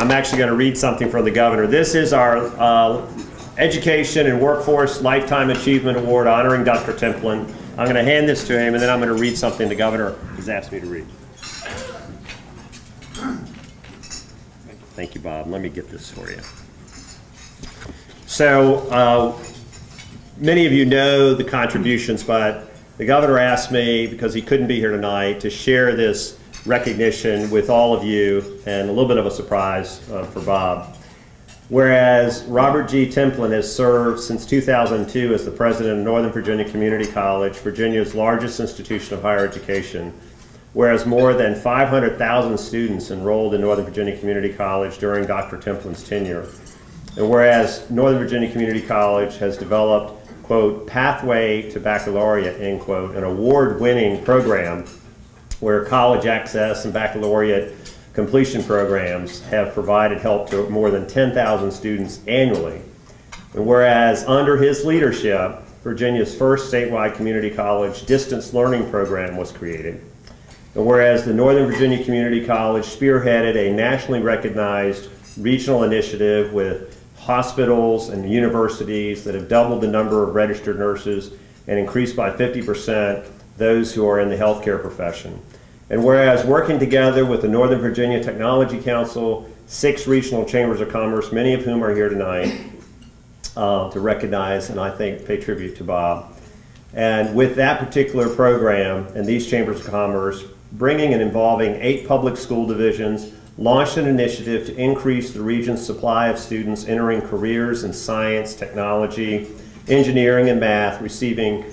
I'm actually going to read something from the governor. This is our Education and Workforce Lifetime Achievement Award honoring Dr. Templin. I'm going to hand this to him, and then I'm going to read something the governor has asked me to read. Thank you, Bob. Let me get this for you. So, many of you know the contributions, but the governor asked me, because he couldn't be here tonight, to share this recognition with all of you, and a little bit of a surprise for Bob. Whereas Robert G. Templin has served since 2002 as the president of Northern Virginia Community College, Virginia's largest institution of higher education, whereas more than 500,000 students enrolled in Northern Virginia Community College during Dr. Templin's tenure. And whereas Northern Virginia Community College has developed, quote, Pathway to Baccalaureate, end quote, an award-winning program where college access and baccalaureate completion programs have provided help to more than 10,000 students annually. And whereas under his leadership, Virginia's first statewide community college distance learning program was created. And whereas the Northern Virginia Community College spearheaded a nationally recognized regional initiative with hospitals and universities that have doubled the number of registered nurses and increased by 50% those who are in the healthcare profession. And whereas working together with the Northern Virginia Technology Council, 6 regional chambers of commerce, many of whom are here tonight, to recognize and I think pay tribute to Bob. And with that particular program and these chambers of commerce, bringing and involving 8 public school divisions, launched an initiative to increase the region's supply of students entering careers in science, technology, engineering, and math, receiving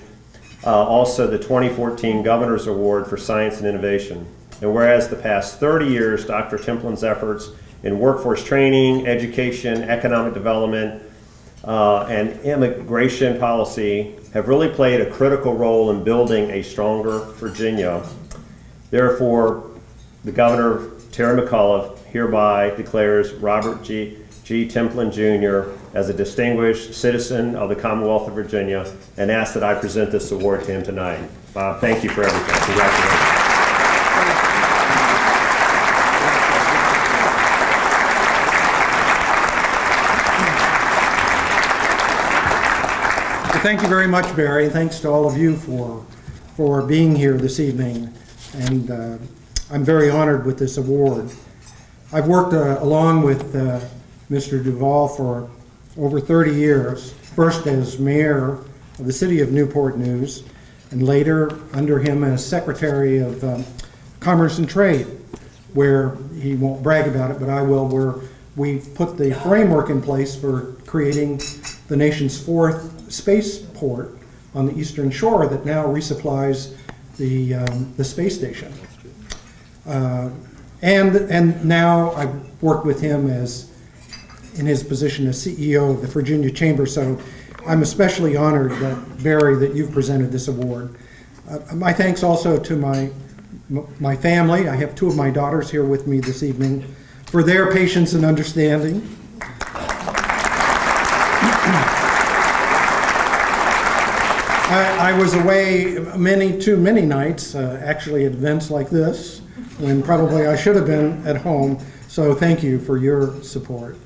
also the 2014 Governor's Award for Science and Innovation. And whereas the past 30 years, Dr. Templin's efforts in workforce training, education, economic development, and immigration policy have really played a critical role in building a stronger Virginia. Therefore, the Governor, Terry McAuliffe, hereby declares Robert G. Templin Jr. as a distinguished citizen of the Commonwealth of Virginia and asks that I present this award to him tonight. Bob, thank you for everything. Congratulations. Thank you very much, Barry. Thanks to all of you for being here this evening. And I'm very honored with this award. I've worked along with Mr. Duvall for over 30 years, first as mayor of the city of Newport News, and later under him as Secretary of Commerce and Trade, where he won't brag about it, but I will, where we put the framework in place for creating the nation's 4th spaceport on the eastern shore that now resupplies the space station. And now I've worked with him in his position as CEO of the Virginia Chamber, so I'm especially honored that, Barry, that you've presented this award. My thanks also to my family. I have 2 of my daughters here with me this evening for their patience and understanding. I was away too many nights, actually at events like this, when probably I should have been at home, so thank you for your support.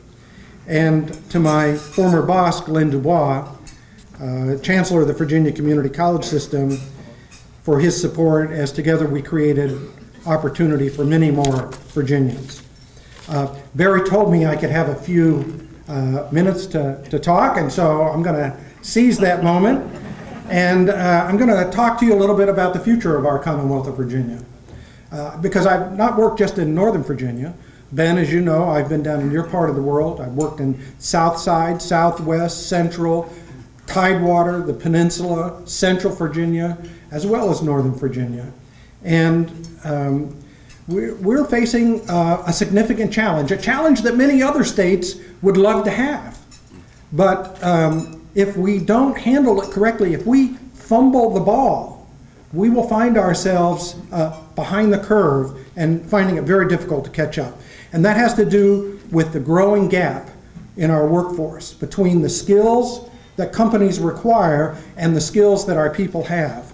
And to my former boss, Glenn Dubois, Chancellor of the Virginia Community College System, for his support as together we created opportunity for many more Virginians. Barry told me I could have a few minutes to talk, and so I'm going to seize that moment. And I'm going to talk to you a little bit about the future of our Commonwealth of Virginia. Because I've not worked just in Northern Virginia. Ben, as you know, I've been down in your part of the world. I've worked in South Side, Southwest, Central, Tidewater, the Peninsula, Central Virginia, as well as Northern Virginia. And we're facing a significant challenge, a challenge that many other states would love to have. But if we don't handle it correctly, if we fumble the ball, we will find ourselves behind the curve and finding it very difficult to catch up. And that has to do with the growing gap in our workforce between the skills that companies require and the skills that our people have.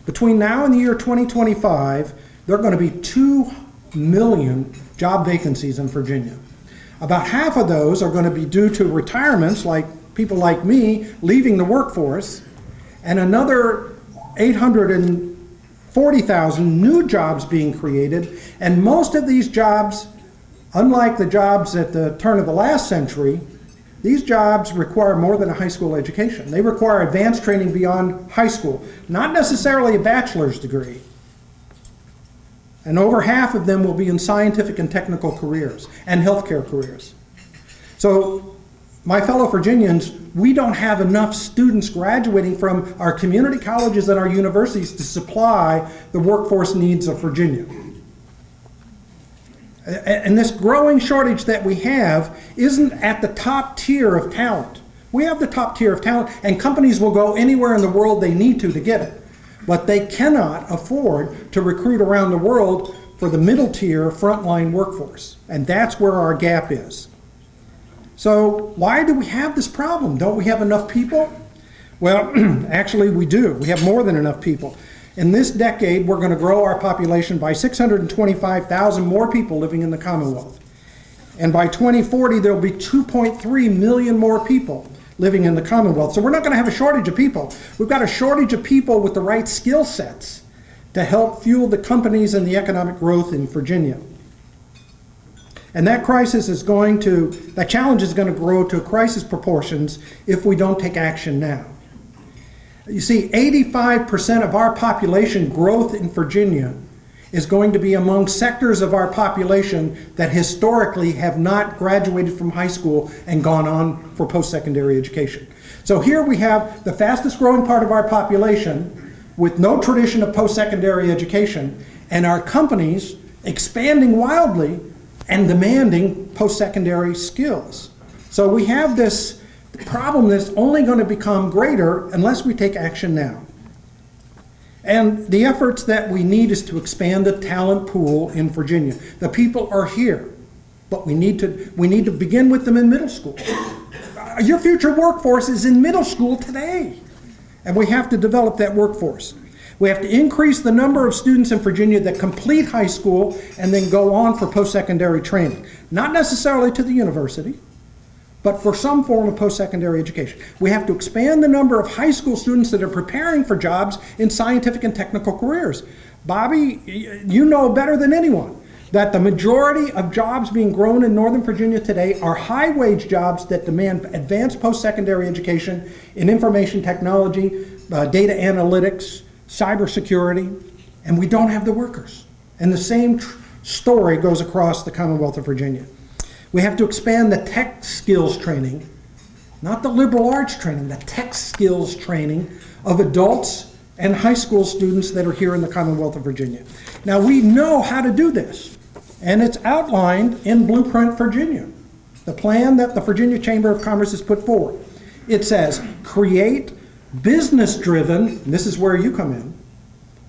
Between now and the year 2025, there are going to be 2 million job vacancies in Virginia. About half of those are going to be due to retirements, like people like me leaving the workforce, and another 840,000 new jobs being created. And most of these jobs, unlike the jobs at the turn of the last century, these jobs require more than a high school education. They require advanced training beyond high school, not necessarily a bachelor's degree. And over half of them will be in scientific and technical careers and healthcare careers. So, my fellow Virginians, we don't have enough students graduating from our community colleges and our universities to supply the workforce needs of Virginia. And this growing shortage that we have isn't at the top tier of talent. We have the top tier of talent, and companies will go anywhere in the world they need to get it. But they cannot afford to recruit around the world for the middle tier frontline workforce. And that's where our gap is. So why do we have this problem? Don't we have enough people? Well, actually we do. We have more than enough people. In this decade, we're going to grow our population by 625,000 more people living in the Commonwealth. And by 2040, there will be 2.3 million more people living in the Commonwealth. So we're not going to have a shortage of people. We've got a shortage of people with the right skill sets to help fuel the companies and the economic growth in Virginia. And that challenge is going to grow to crisis proportions if we don't take action now. You see, 85% of our population growth in Virginia is going to be among sectors of our population that historically have not graduated from high school and gone on for post-secondary education. So here we have the fastest growing part of our population with no tradition of post-secondary education, and our companies expanding wildly and demanding post-secondary skills. So we have this problem that's only going to become greater unless we take action now. And the efforts that we need is to expand the talent pool in Virginia. The people are here, but we need to begin with them in middle school. Your future workforce is in middle school today, and we have to develop that workforce. We have to increase the number of students in Virginia that complete high school and then go on for post-secondary training. Not necessarily to the university, but for some form of post-secondary education. We have to expand the number of high school students that are preparing for jobs in scientific and technical careers. Bobby, you know better than anyone that the majority of jobs being grown in Northern Virginia today are high-wage jobs that demand advanced post-secondary education in information technology, data analytics, cybersecurity, and we don't have the workers. And the same story goes across the Commonwealth of Virginia. We have to expand the tech skills training, not the liberal arts training, the tech skills training of adults and high school students that are here in the Commonwealth of Virginia. Now we know how to do this, and it's outlined in Blueprint Virginia, the plan that the Virginia Chamber of Commerce has put forward. It says, create business-driven, this is where you come in.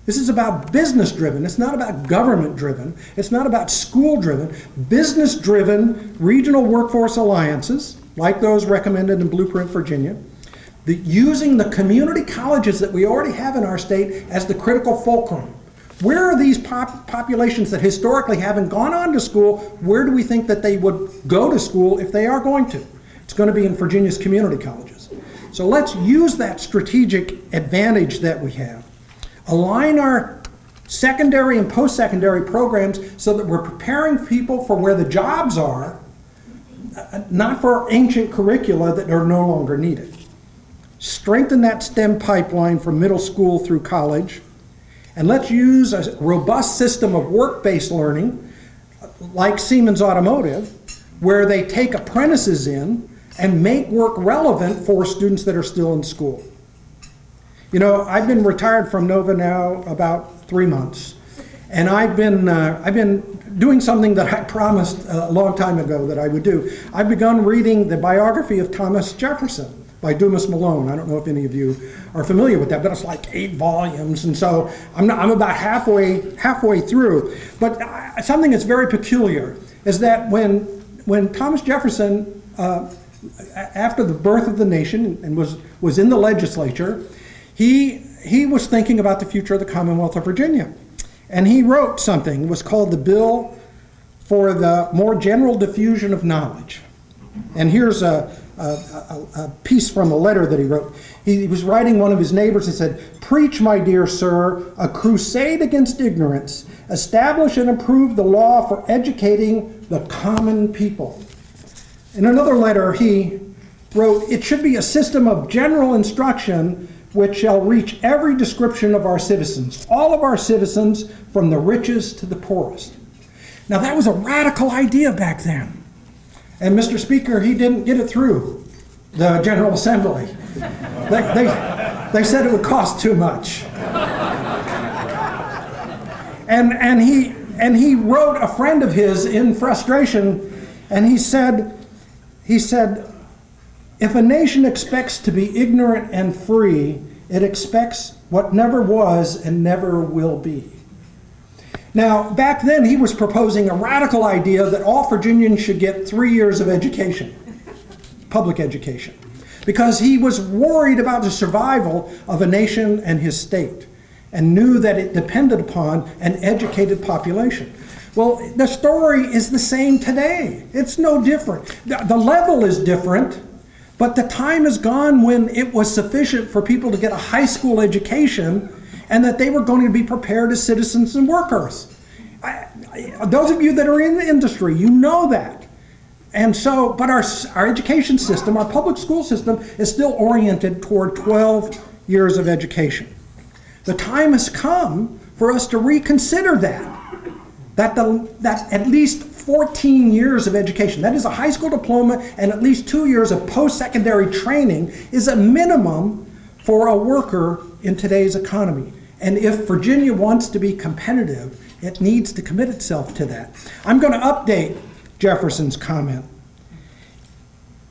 This is about business-driven. It's not about government-driven. It's not about school-driven. Business-driven regional workforce alliances, like those recommended in Blueprint Virginia, using the community colleges that we already have in our state as the critical fulcrum. Where are these populations that historically haven't gone on to school? Where do we think that they would go to school if they are going to? It's going to be in Virginia's community colleges. So let's use that strategic advantage that we have. Align our secondary and post-secondary programs so that we're preparing people for where the jobs are, not for ancient curricula that are no longer needed. Strengthen that STEM pipeline from middle school through college, and let's use a robust system of work-based learning like Siemens Automotive, where they take apprentices in and make work relevant for students that are still in school. You know, I've been retired from Nova now about 3 months, and I've been doing something that I promised a long time ago that I would do. I've begun reading the biography of Thomas Jefferson by Dumas Malone. I don't know if any of you are familiar with that, but it's like 8 volumes, and so I'm about halfway through. But something that's very peculiar is that when Thomas Jefferson, after the birth of the nation and was in the legislature, he was thinking about the future of the Commonwealth of Virginia. And he wrote something. It was called the Bill for the more general diffusion of knowledge. And here's a piece from a letter that he wrote. He was writing one of his neighbors and said, "Preach, my dear sir, a crusade against ignorance. Establish and improve the law for educating the common people." In another letter, he wrote, "It should be a system of general instruction which shall reach every description of our citizens, all of our citizens, from the richest to the poorest." Now, that was a radical idea back then. And Mr. Speaker, he didn't get it through the General Assembly. They said it would cost too much. And he wrote a friend of his in frustration, and he said, "If a nation expects to be ignorant and free, it expects what never was and never will be." Now, back then, he was proposing a radical idea that all Virginians should get 3 years of education, public education, because he was worried about the survival of a nation and his state, and knew that it depended upon an educated population. Well, the story is the same today. It's no different. The level is different, but the time is gone when it was sufficient for people to get a high school education and that they were going to be prepared as citizens and workers. Those of you that are in the industry, you know that. And so, but our education system, our public school system, is still oriented toward 12 years of education. The time has come for us to reconsider that at least 14 years of education, that is a high school diploma and at least 2 years of post-secondary training, is a minimum for a worker in today's economy. And if Virginia wants to be competitive, it needs to commit itself to that. I'm going to update Jefferson's comment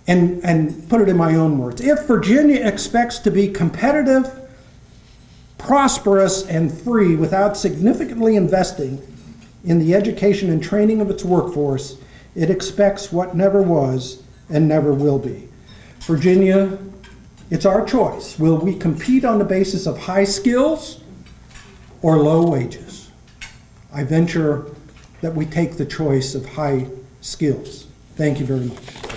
and put it in my own words. If Virginia expects to be competitive, prosperous, and free without significantly investing in the education and training of its workforce, it expects what never was and never will be. Virginia, it's our choice. Will we compete on the basis of high skills or low wages? I venture that we take the choice of high skills. Thank you very much.